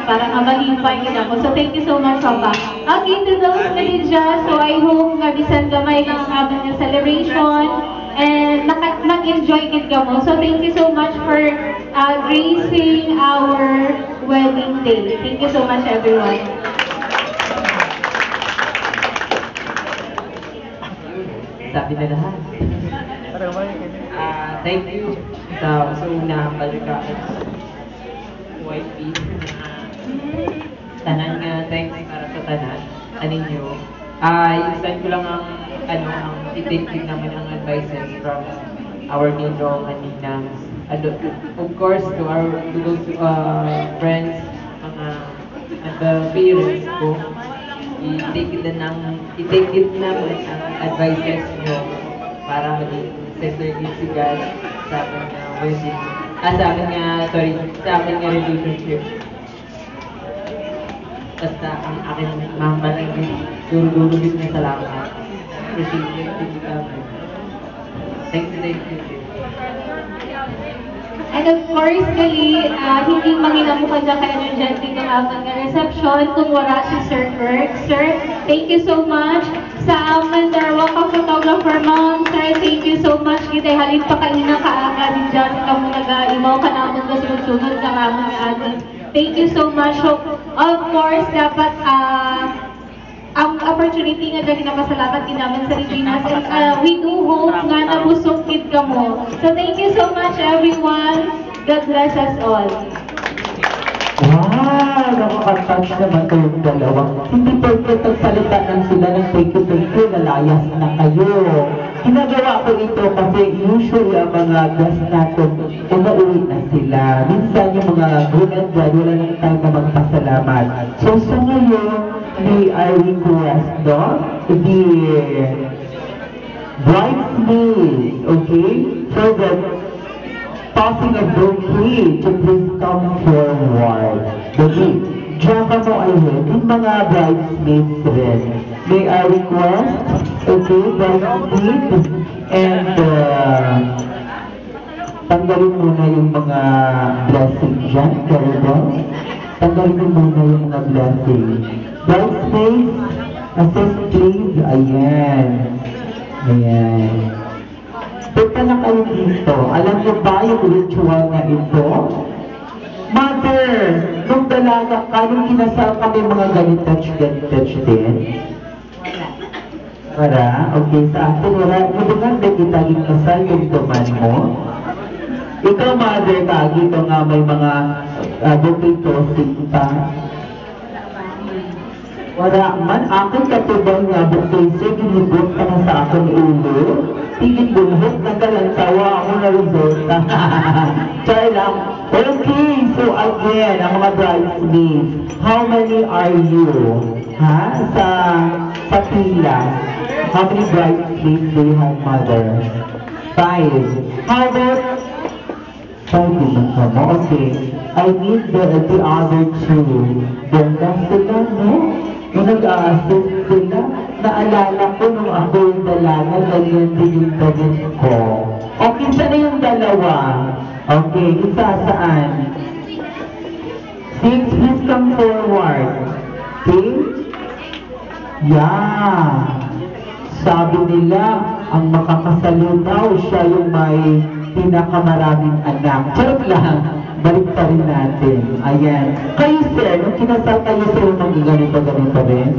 para mabalipay ka mo. So thank you so much, Papa. Okay, to those na din dyan, so I hope nga bisan gamay ng habang ng celebration and nag-enjoy kit ka mo. So thank you so much for gracing our wedding day. Thank you so much, everyone. Sabi na lahat. Thank you sa una pagkakas white beef. Tanan nga, thanks para sa tanan. Anin nyo. Iusan ko lang ang i-take naman ang advices from our Mindong kanina. Of course, to those friends, mga parents ko, i-take it naman ang advices nyo para maging sensitive sa aking wedding. Sa aking relationship. Basta ang aking mga malamig, durugis na salamat. Appreciate it kami. Thank you. And of course, gali, hindi manginamukan dyan kayo dyan dito habang ng reception kung wala si Sir Kirk. Sir, thank you so much. Sa amin, welcome photographer ma'am. Sir, thank you so much. Kita halin pa kanina kaaga din dyan. Ikaw mo nag-imaw ka naman kasunod-sunod ka naman atin. Thank you so much. So, of course, dapat ang opportunity nga dyan napasalamat din namin sa Regina's and we do hope nga nabusog kid ka mo. So thank you so much everyone. God bless us all. Wow! Nakaka-touch naman kayong dalawa. Hindi pwede magsalita ng sila ng thank you, lalayas na kayo. Ginagawa ko ito kasi usually ang mga guests natin, umauwi na sila. Minsan yung mga gunan dyan, wala nang time na magpasalamat. So sa ngayon, I request, no? The bridesmaids, okay? For the passing of bouquet to please come forward. Dali, diyan ka mo ayun, yung mga bridesmaids rin. May I request, okay, bridesmaids, and tanggalin muna yung mga blessing dyan, Carol. Tanggalin mo muna yung mga blessing. Bridesmaids, assist please. Ayan. Punta na kayo dito. Alam niyo ba yung ritual na ito? Mother, nung dalaga ka, nung kinasal kami mga ganitouch din? Wala? Okay, sa atin wala. Ibigay na kita kinasal yung duman mo? Ikaw, mother, kagi ito nga may mga bukay toasting pa. Wala man, akong katubang nga bukay siya, ginibot ka na sa akong ulo. Tigit bulhot, nagkalantawa ako na resulta. Try lang. Okay, so again, ang mga bridesmaids, how many are you? Ha? Sa pila. How many bridesmaids do you have, mother? 5. How about 5 naman ka mo? Okay. I need the other 2. Ganda sila, no? Nung nag-a-assist sila, naalala ko nung ako yung dalaga, ganyan din yung damit ko. Okay, sana yung dalawa. Okay, isa saan? 6, please come forward. Okay? Yeah. Sabi nila, ang makakasalo daw, siya yung may pinakamaraming anak. Charot lang. Balik pa rin natin. Ayan. Kayo, sir, nung kinasal kayo, sir, nang ganito rin?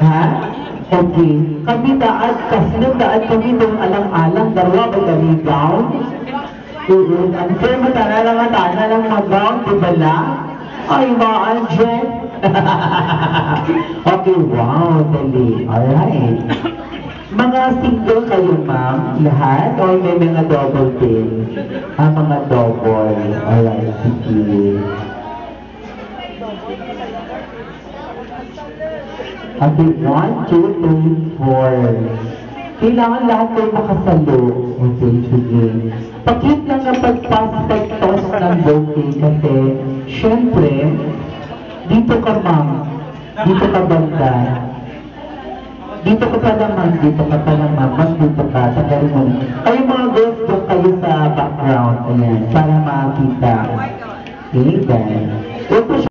Ha? Okay. Kami daad, kasi nung daad kami nung alang-alang, darwa ba kami gown? Ang sir, matana lang mag-gown, diba? Ay, maan, Jen. Okay, wow, dali. Alright. Mga single kayo, ma'am, lahat? O may mga double din? Mga double. Alright, sige. Okay, 1, 2, 3, 4. Kailangan lahat kayo makasalo. Okay, sige. Pakit lang na pag-toss ng bouquet kasi, syempre, dito ka, ma'am. Dito ka banda. Dito ka pa naman, dito ka. Tagalin mo. Kayo mga girls, doon kayo sa background. Ayan, para makita. Okay, guys.